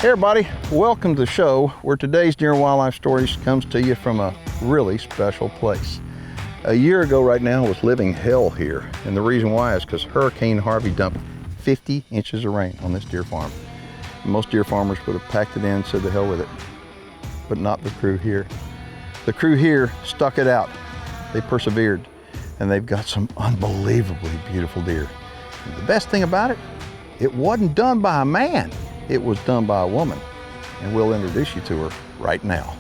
Hey everybody, welcome to the show where today's Deer and Wildlife Stories comes to you from a really special place. A year ago right now was living hell here, and the reason why is because Hurricane Harvey dumped 50 inches of rain on this deer farm. Most deer farmers would have packed it in, said the hell with it, but not the crew here. The crew here stuck it out. They persevered, and they've got some unbelievably beautiful deer. And the best thing about it, it wasn't done by a man. It was done by a woman, and we'll introduce you to her right now.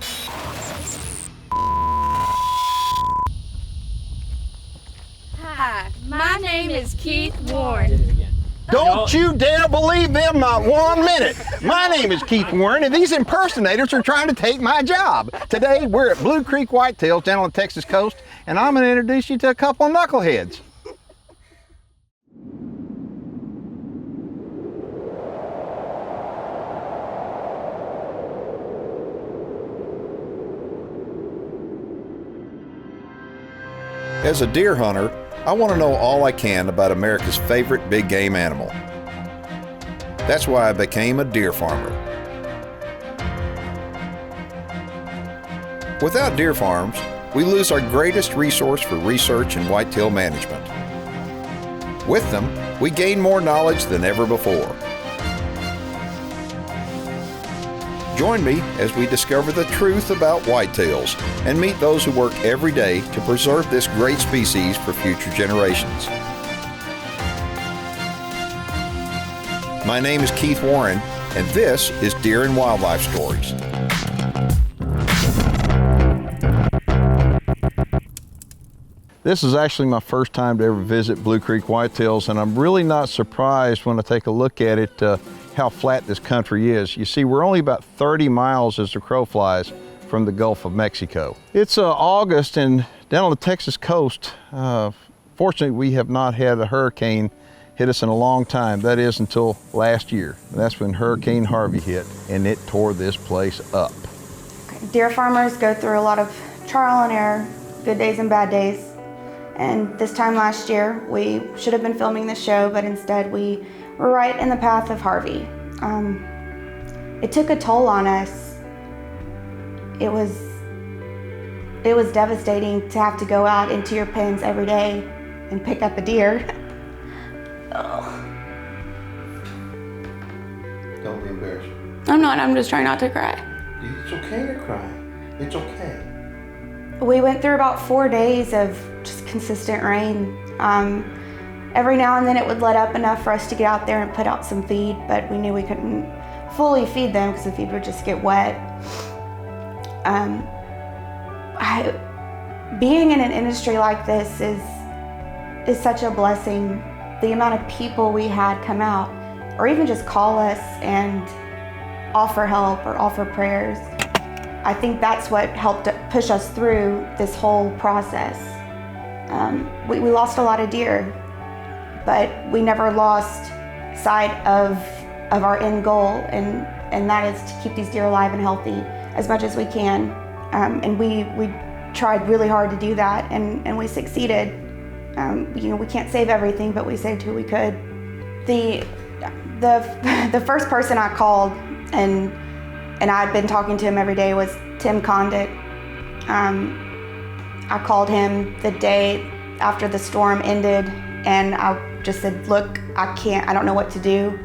Hi, my name is Keith Warren. Don't you dare believe them not 1 minute. My name is Keith Warren, and these impersonators are trying to take my job. Today, we're at Blue Creek Whitetails down on the Texas coast, and I'm gonna introduce you to a couple of knuckleheads. As a deer hunter, I want to know all I can about America's favorite big game animal. That's why I became a deer farmer. Without deer farms, we lose our greatest resource for research and whitetail management. With them, we gain more knowledge than ever before. Join me as we discover the truth about whitetails and meet those who work every day to preserve this great species for future generations. My name is Keith Warren, and this is Deer and Wildlife Stories. This is actually my first time to ever visit Blue Creek Whitetails, and I'm really not surprised when I take a look at it how flat this country is. You see, we're only about 30 miles as the crow flies from the Gulf of Mexico. It's August, and down on the Texas coast, fortunately we have not had a hurricane hit us in a long time. That is until last year. That's when Hurricane Harvey hit, and it tore this place up. Deer farmers go through a lot of trial and error, good days and bad days. And this time last year, we should have been filming the show, but instead we were right in the path of Harvey. It took a toll on us. It was devastating to have to go out into your pens every day and pick up a deer. Don't be embarrassed. I'm not, I'm just trying not to cry. It's okay to cry. It's okay. We went through about 4 days of just consistent rain. Every now and then it would let up enough for us to get out there and put out some feed, but we knew we couldn't fully feed them because the feed would just get wet. Being in an industry like this is such a blessing. The amount of people we had come out, or even just call us and offer help or offer prayers, I think that's what helped push us through this whole process. We lost a lot of deer, but we never lost sight of our end goal, and that is to keep these deer alive and healthy as much as we can. And we tried really hard to do that, and we succeeded. We can't save everything, but we saved who we could. The first person I called, and I'd been talking to him every day, was Tim Condit. I called him the day after the storm ended, and I just said, look, I don't know what to do.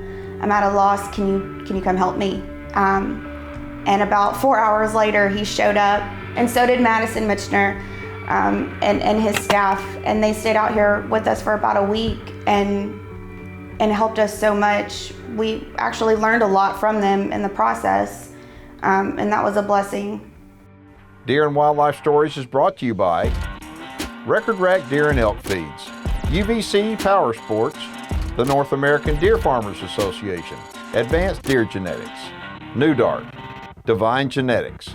I'm at a loss, can you come help me? And about 4 hours later, he showed up, and so did Madison Mitchner and his staff, and they stayed out here with us for about a week and helped us so much. We actually learned a lot from them in the process, and that was a blessing. Deer and Wildlife Stories is brought to you by Record Rack Deer and Elk Feeds, UVC Power Sports, the North American Deer Farmers Association, Advanced Deer Genetics, New Dart, Divine Genetics,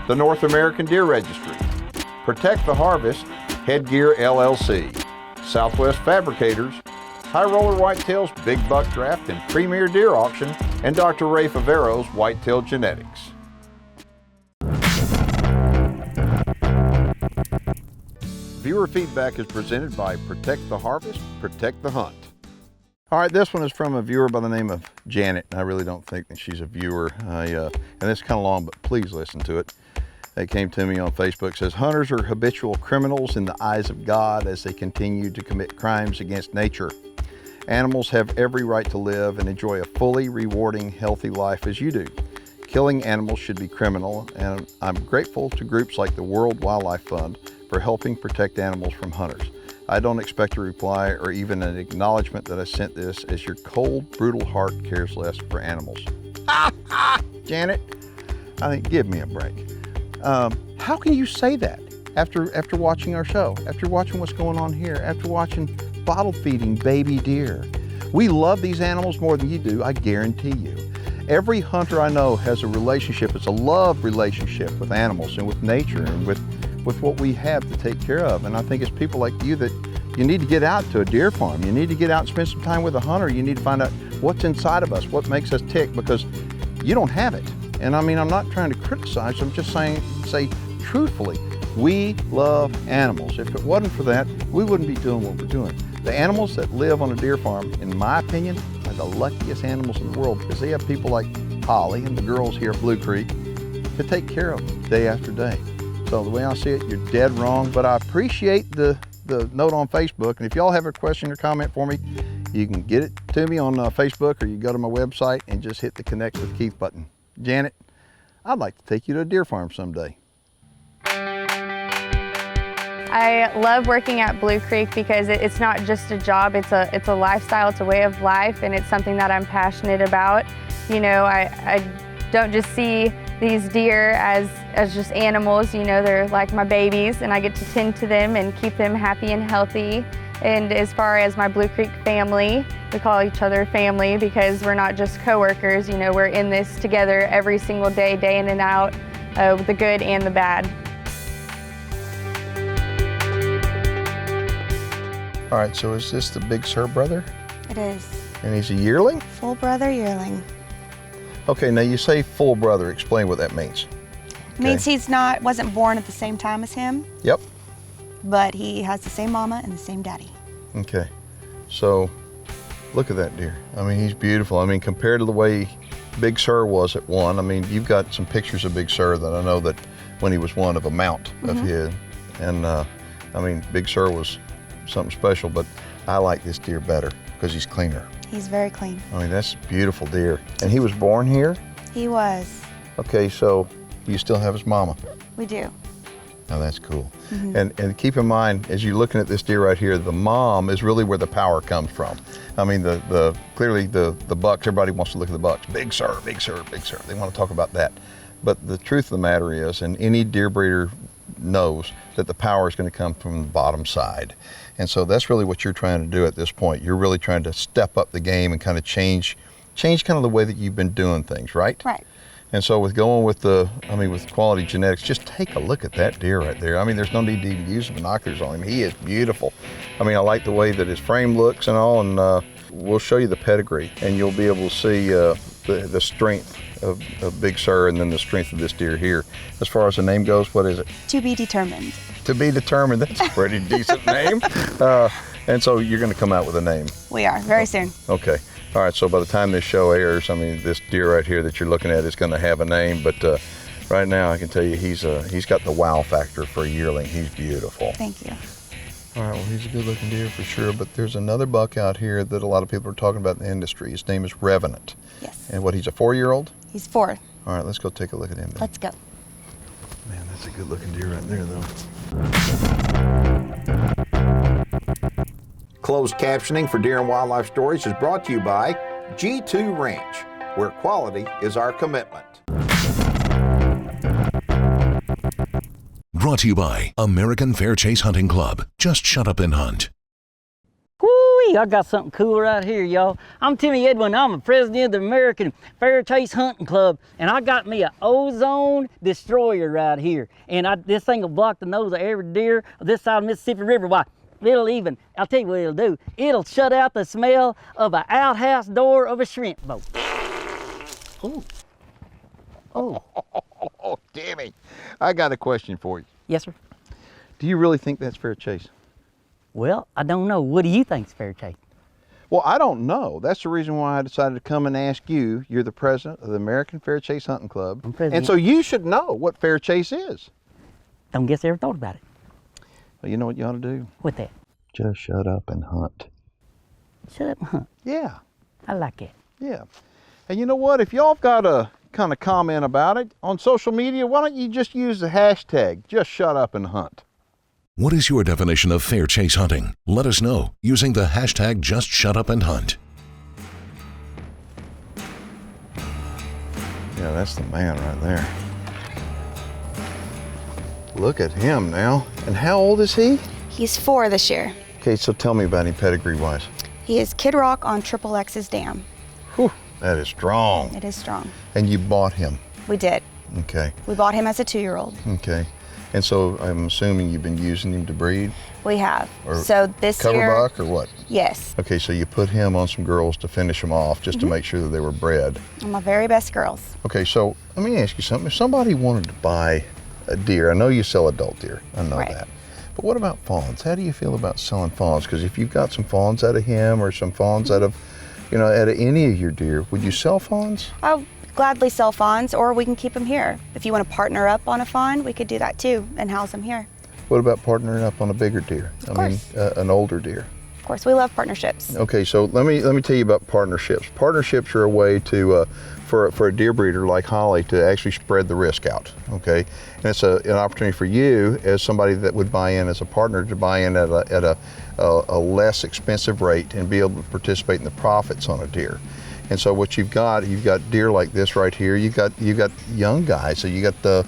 the North American Deer Registry, Protect the Harvest, Headgear LLC, Southwest Fabricators, High Roller Whitetails Big Buck Draft and Premier Deer Auction, and Dr. Ray Favero's Whitetail Genetics. Viewer feedback is presented by Protect the Harvest, Protect the Hunt. All right, this one is from a viewer by the name of Janet. I really don't think that she's a viewer. And it's kind of long, but please listen to it. It came to me on Facebook. It says, hunters are habitual criminals in the eyes of God as they continue to commit crimes against nature. Animals have every right to live and enjoy a fully rewarding, healthy life as you do. Killing animals should be criminal, and I'm grateful to groups like the World Wildlife Fund for helping protect animals from hunters. I don't expect a reply or even an acknowledgement that I sent this, as your cold, brutal heart cares less for animals. Janet, I think, give me a break. How can you say that after watching our show, after watching what's going on here, after watching bottle feeding baby deer? We love these animals more than you do, I guarantee you. Every hunter I know has a relationship, it's a love relationship with animals and with nature and with what we have to take care of. And I think it's people like you that you need to get out to a deer farm. You need to get out and spend some time with a hunter. You need to find out what's inside of us, what makes us tick, because you don't have it. And I mean, I'm not trying to criticize, I'm just saying, say truthfully, we love animals. If it wasn't for that, we wouldn't be doing what we're doing. The animals that live on a deer farm, in my opinion, are the luckiest animals in the world, because they have people like Holly and the girls here at Blue Creek to take care of them day after day. So the way I see it, you're dead wrong, but I appreciate the note on Facebook. And if y'all have a question or comment for me, you can get it to me on Facebook, or you go to my website and just hit the Connect with Keith button. Janet, I'd like to take you to a deer farm someday. I love working at Blue Creek because it's not just a job, it's a lifestyle, it's a way of life, and it's something that I'm passionate about. You know, I don't just see these deer as just animals, you know, they're like my babies, and I get to tend to them and keep them happy and healthy. And as far as my Blue Creek family, we call each other family because we're not just co-workers, you know, we're in this together every single day, day in and out, with the good and the bad. All right, so is this the Big Sur brother? It is. And he's a yearling? Full brother yearling. Okay, now you say full brother. Explain what that means. It means he's wasn't born at the same time as him. Yep. But he has the same mama and the same daddy. Okay, so look at that deer. I mean, he's beautiful. I mean, compared to the way Big Sur was at one, I mean, you've got some pictures of Big Sur that I know that when he was one of a mount of his. And I mean, Big Sur was something special, but I like this deer better because he's cleaner. He's very clean. I mean, that's a beautiful deer. And he was born here? He was. Okay, so you still have his mama? We do. Oh, that's cool. And keep in mind, as you're looking at this deer right here, the mom is really where the power comes from. I mean, clearly the bucks, everybody wants to look at the bucks. Big Sur, Big Sur, Big Sur. They want to talk about that. But the truth of the matter is, and any deer breeder knows, that the power is going to come from the bottom side. And so that's really what you're trying to do at this point. You're really trying to step up the game and kind of change kind of the way that you've been doing things, right? Right. And so with going with with quality genetics, just take a look at that deer right there. I mean, there's no need to even use binoculars on him. He is beautiful. I mean, I like the way that his frame looks and all, and we'll show you the pedigree, and you'll be able to see the strength of Big Sur and then the strength of this deer here. As far as the name goes, what is it? To be determined. To be determined. That's a pretty decent name. And so you're going to come out with a name. We are, very soon. Okay. All right, so by the time this show airs, I mean, this deer right here that you're looking at is going to have a name, but right now I can tell you he's got the wow factor for a yearling. He's beautiful. Thank you. All right, well, he's a good-looking deer for sure, but there's another buck out here that a lot of people are talking about in the industry. His name is Revenant. Yes. And what, he's a 4-year-old? He's 4. All right, let's go take a look at him then. Let's go. Man, that's a good-looking deer right there, though. Closed captioning for Deer and Wildlife Stories is brought to you by G2 Ranch, where quality is our commitment. Brought to you by American Fair Chase Hunting Club. Just shut up and hunt. Whoo-wee, I got something cool right here, y'all. I'm Timmy Edwin. I'm the president of the American Fair Chase Hunting Club, and I got me an ozone destroyer right here. And this thing will block the nose of every deer on this side of the Mississippi River. Why? I'll tell you what it'll do. It'll shut out the smell of an outhouse door of a shrimp boat. Ooh. Oh. Oh, Timmy, I got a question for you. Yes, sir. Do you really think that's fair chase? Well, I don't know. What do you think's fair chase? Well, I don't know. That's the reason why I decided to come and ask you. You're the president of the American Fair Chase Hunting Club. I'm president. And so you should know what fair chase is. Don't guess I ever thought about it. Well, you know what you ought to do? What that? Just shut up and hunt. Shut up and hunt. Yeah, I like it. yeah. And you know what? If y'all got a kind of comment about it on social media, why don't you just use the hashtag, just shut up and hunt. What is your definition of fair chase hunting? Let us know using the hashtag #JustShutUpAndHunt. Yeah, that's the man right there. Look at him now. And how old is he? He's 4 this year. Okay, so tell me about him pedigree-wise. He is Kid Rock on Triple X's dam. Whew, that is strong. It is strong. And you bought him? We did. Okay, We bought him as a 2-year-old. okay. And so I'm assuming you've been using him to breed? We have. Or So this cover year, buck or what? yes, Okay, so you put him on some girls to finish them off just to make sure that they were bred. my very best girls. Okay, so let me ask you something. If somebody wanted to buy a deer, I know you sell adult deer, I know Right. that. But what about fawns? How do you feel about selling fawns? Because if you've got some fawns out of him or some fawns out of, you know, out of any of your deer, would you sell fawns? I'll gladly sell fawns, or we can keep them here. If you want to partner up on a fawn, we could do that too and house them here. What about partnering up on a bigger deer? Of course. An older deer. Of course, we love partnerships. Okay, so let me tell you about partnerships. Partnerships are a way to for a deer breeder like Holly to actually spread the risk out. Okay, and it's an opportunity for you as somebody that would buy in as a partner to buy in at a less expensive rate and be able to participate in the profits on a deer. And so what you've got deer like this right here. You got young guys. So you got the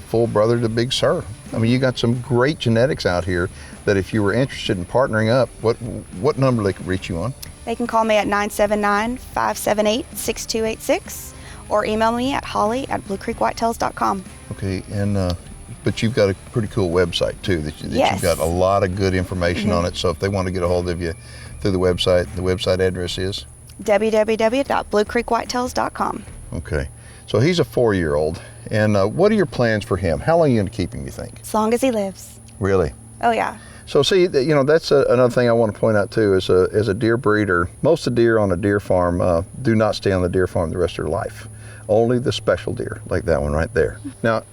full brother to Big Sur. I mean, you got some great genetics out here that if you were interested in partnering up, what number they could reach you on? They can call me at 979-578-6286 or email me at holly@bluecreekwhitetails.com. Okay, and but you've got a pretty cool website too that Yes. you've got a lot of good information on it. So if they want to get a hold of you through the website address is? www.bluecreekwhitetails.com. Okay, so he's a 4-year-old, and what are your plans for him? How long are you going to keep him, you think? As long as he lives. Really? Oh yeah. So see, you know, that's another thing I want to point out too. As a deer breeder, most of the deer on a deer farm do not stay on the deer farm the rest of their life. Only the special deer, like that one right there. Now,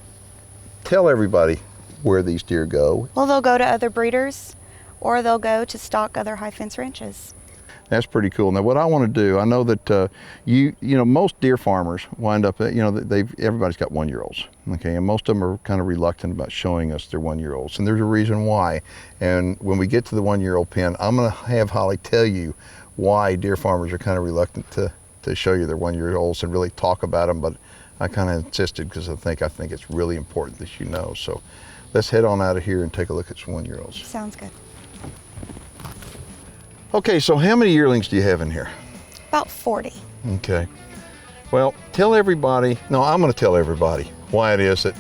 tell everybody where these deer go. Well, they'll go to other breeders, or they'll go to stock other high fence ranches. That's pretty cool. Now, what I want to do, I know that you know, most deer farmers wind up, you know, everybody's got 1-year-olds, okay, and most of them are kind of reluctant about showing us their 1-year-olds, and there's a reason why. And when we get to the 1-year-old pen, I'm going to have Holly tell you why deer farmers are kind of reluctant to show you their 1-year-olds and really talk about them. But I kind of insisted because I think it's really important that you know. So let's head on out of here and take a look at some 1-year-olds. Sounds good. Okay, so how many yearlings do you have in here? About 40. Okay. Well, tell everybody, no, I'm going to tell everybody why it is that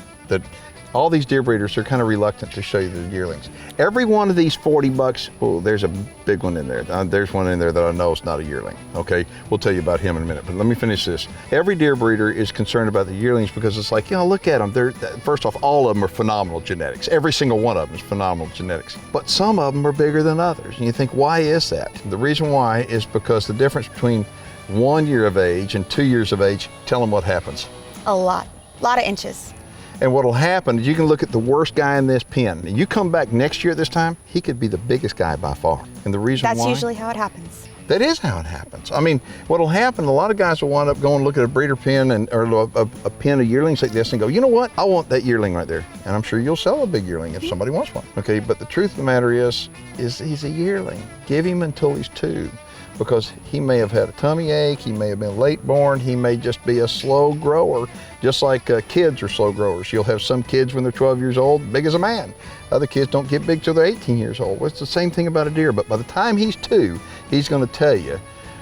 all these deer breeders are kind of reluctant to show you the yearlings. Every one of these 40 bucks, oh, there's a big one in there. There's one in there that I know is not a yearling, okay? We'll tell you about him in a minute, but let me finish this. Every deer breeder is concerned about the yearlings because it's like, you know, look at them. First off, all of them are phenomenal genetics. Every single one of them is phenomenal genetics, but some of them are bigger than others. And you think, why is that? The reason why is because the difference between 1 year of age and 2 years of age, tell them what happens. A lot of inches. And what'll happen is you can look at the worst guy in this pen, and you come back next year at this time, he could be the biggest guy by far. And the reason why? That's usually how it happens. That is how it happens. I mean, what'll happen, a lot of guys will wind up going look at a breeder pen or a pen of yearlings like this and go, you know what, I want that yearling right there. And I'm sure you'll sell a big yearling if somebody wants one. Okay, but the truth of the matter is he's a yearling. Give him until he's 2. Because he may have had a tummy ache, he may have been late born, he may just be a slow grower, just like kids are slow growers. You'll have some kids when they're 12 years old, big as a man. Other kids don't get big till they're 18 years old. Well, it's the same thing about a deer, but by the time he's 2, he's gonna tell you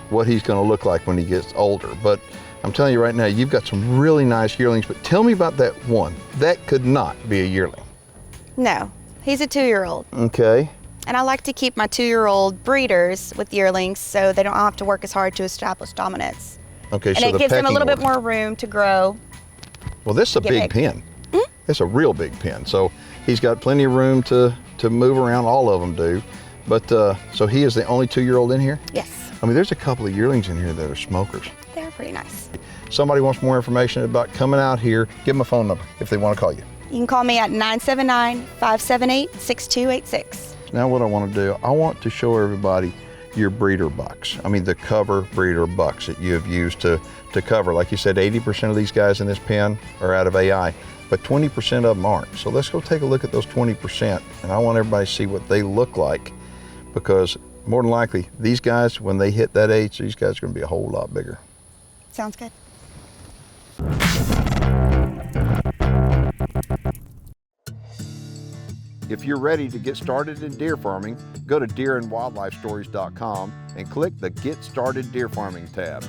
what he's gonna look like when he gets older. But I'm telling you right now, you've got some really nice yearlings, but tell me about that one. That could not be a yearling. No, he's a 2-year-old. Okay. And I like to keep my 2-year-old breeders with yearlings so they don't have to work as hard to establish dominance. Okay, And so it the gives them a pecking little bit order. more room to grow. Well, this is a Get big big. pen. It's a real big pen. So he's got plenty of room to move around. All of them do. But so he is the only 2-year-old in here? Yes, I mean, there's a couple of yearlings in here that are smokers. they're pretty nice. Somebody wants more information about coming out here, give them a phone number if they want to call you. You can call me at 979-578-6286. Now what I want to do, I want to show everybody your breeder bucks. I mean, the cover breeder bucks that you have used to cover. Like you said, 80% of these guys in this pen are out of AI, but 20% of them aren't. So let's go take a look at those 20%, and I want everybody to see what they look like, because more than likely, these guys, when they hit that age, these guys are going to be a whole lot bigger. Sounds good. If you're ready to get started in deer farming, go to deerandwildlifestories.com and click the Get Started Deer Farming tab.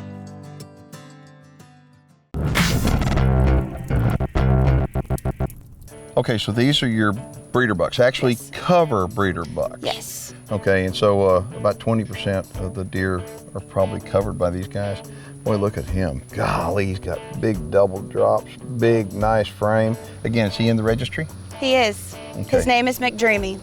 Okay, so these are your breeder bucks, actually cover breeder bucks. Yes. Okay, and so about 20% of the deer are probably covered by these guys. Boy, look at him. Golly, he's got big double drops, big, nice frame. Again, is he in the registry? He is. Okay. His name is McDreamy.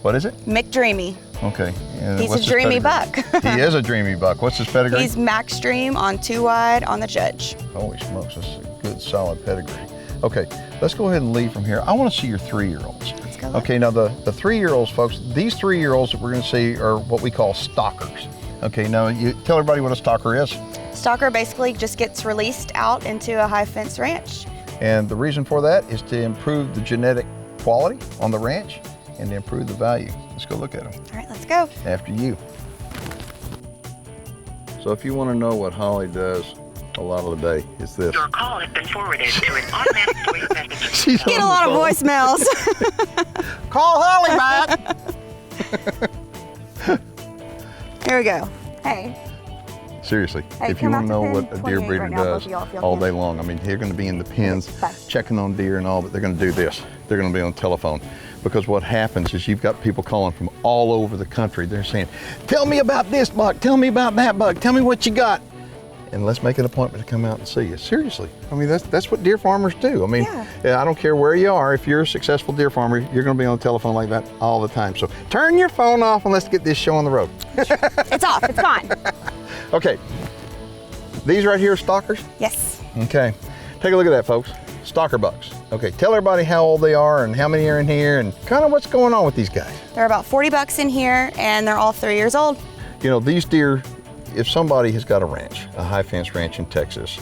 What is it? McDreamy. Okay. And He's what's a his dreamy pedigree? buck. He is a dreamy buck. What's his pedigree? He's Max Dream on 2 wide on the Judge. Holy smokes, that's a good solid pedigree. Okay, let's go ahead and leave from here. I want to see your 3-year-olds. Let's go. Okay, now the 3-year-olds, folks, these 3-year-olds that we're going to see are what we call stalkers. Okay, now you tell everybody what a stalker is. Stalker basically just gets released out into a high fence ranch. And the reason for that is to improve the genetic quality on the ranch and to improve the value. Let's go look at them. All right, let's go. After you. So if you want to know what Holly does a lot of the day, it's this. Your call has been forwarded to an automatic voice message. She's Get on a lot the of phone. voicemails. Call Holly back. Here we go. Hey. Seriously, Hey, if you come want to know out to what pen a deer 28 breeder right now, both does of y'all, if y'all all can. day long, I mean, they're going to be in the pens, Bye. checking on deer and all, but they're going to do this. They're going to be on the telephone, because what happens is you've got people calling from all over the country. They're saying, tell me about this buck, tell me about that buck, tell me what you got. And let's make an appointment to come out and see you. Seriously, I mean, that's what deer farmers do. I mean, I don't care where you are. If you're a successful deer farmer, you're going to be on the telephone like that all the time. So turn your phone off and let's get this show on the road. It's off. It's gone. Okay, these right here are stalkers? Yes. Okay, take a look at that, folks. Stalker bucks. Okay, tell everybody how old they are and how many are in here and kind of what's going on with these guys. There are about 40 bucks in here, and they're all 3 years old. You know, these deer, if somebody has got a ranch, a high fence ranch in Texas,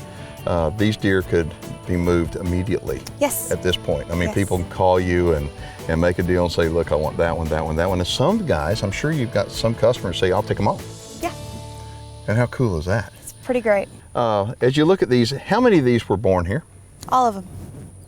these deer could be moved immediately. Yes. At this point. I mean, Yes. people can call you and make a deal and say, look, I want that one, that one, that one. And some guys, I'm sure you've got some customers say, I'll take them all. Yeah. And how cool is that? It's pretty great. As you look at these, how many of these were born here? All of them.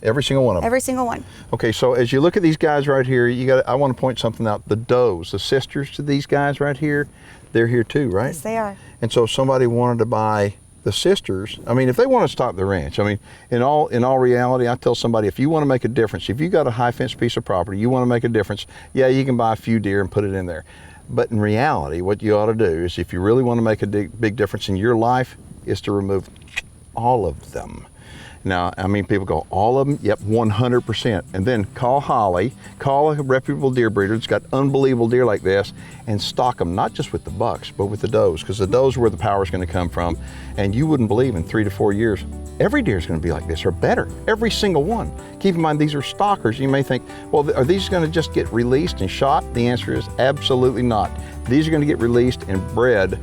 Every single one of them? Every single one. Okay, so as you look at these guys right here, I want to point something out. The does, the sisters to these guys right here, they're here too, right? Yes, they are. And so if somebody wanted to buy the sisters, I mean, if they want to stock the ranch, I mean, in all reality, I tell somebody, if you want to make a difference, if you got a high fence piece of property, you want to make a difference, yeah, you can buy a few deer and put it in there. But in reality, what you ought to do is, if you really want to make a big difference in your life, is to remove all of them. Now, I mean, people go, all of them? Yep, 100%. And then call Holly, call a reputable deer breeder that's got unbelievable deer like this, and stock them, not just with the bucks, but with the does, because the does are where the power is going to come from. And you wouldn't believe in 3 to 4 years, every deer is going to be like this, or better, every single one. Keep in mind, these are stalkers. You may think, well, are these going to just get released and shot? The answer is absolutely not. These are going to get released and bred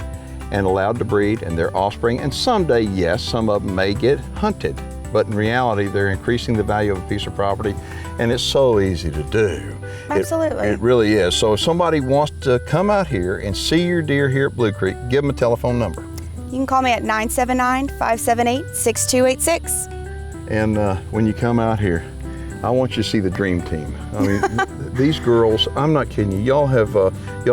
and allowed to breed, and their offspring, and someday, yes, some of them may get hunted. But in reality, they're increasing the value of a piece of property, and it's so easy to do. Absolutely. It really is. So if somebody wants to come out here and see your deer here at Blue Creek, give them a telephone number. You can call me at 979-578-6286. And when you come out here, I want you to see the dream team. I mean, these girls, I'm not kidding you, y'all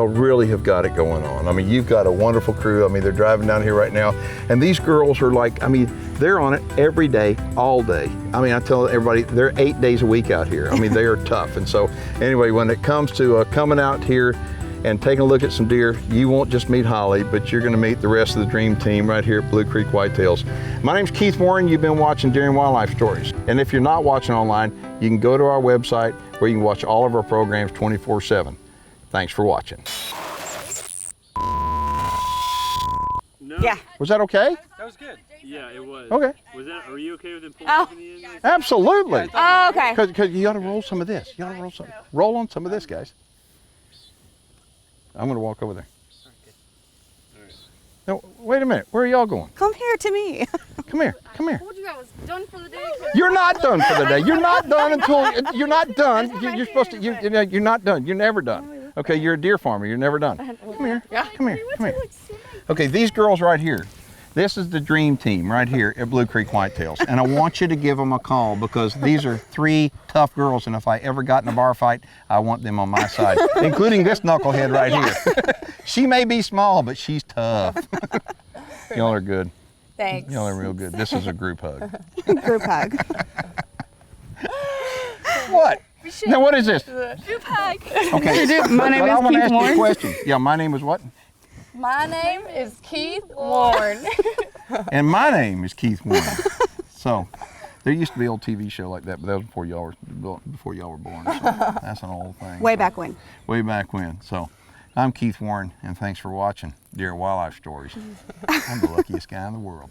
really have got it going on. I mean, you've got a wonderful crew. I mean, they're driving down here right now, and these girls are like, I mean, they're on it every day, all day. I mean, I tell everybody, they're 8 days a week out here. I mean, they are tough. And so anyway, when it comes to coming out here and taking a look at some deer, you won't just meet Holly, but you're gonna meet the rest of the dream team right here at Blue Creek Whitetails. My name's Keith Warren. You've been watching Deer and Wildlife Stories. And if you're not watching online, you can go to our website where you can watch all of our programs 24/7. Thanks for watching. Yeah. Was that okay? That was good. Yeah, it was. Okay. Was that? Are you okay with him pulling up in the end? Absolutely. Oh, okay. Because you got to roll some of this. You got to roll on some of this, guys. I'm going to walk over there. No, wait a minute. Where are y'all going? Come here to me. Come here. Come here. I told you I was done for the day. You're not done for the day. You're not done until you're not done. You're supposed to. You're not done. You're never done. Okay, you're a deer farmer. You're never done. Come here. Come here. Come here. Okay, these girls right here. This is the dream team right here at Blue Creek Whitetails, and I want you to give them a call because these are 3 tough girls, and if I ever got in a bar fight, I want them on my side, including this knucklehead right here. She may be small, but she's tough. Y'all are good. Thanks. Y'all are real good. This is a group hug. Group hug. What? Now what is this? Group hug. Okay. My name but I is want to Keith ask you a Warren. question. Yeah, my name is what? My name is Keith Warren. And my name is Keith Warren. So, there used to be an old TV show like that, but that was before y'all were born. So that's an old thing. Way back when. Way back when. So, I'm Keith Warren, and thanks for watching Deer and Wildlife Stories. I'm the luckiest guy in the world.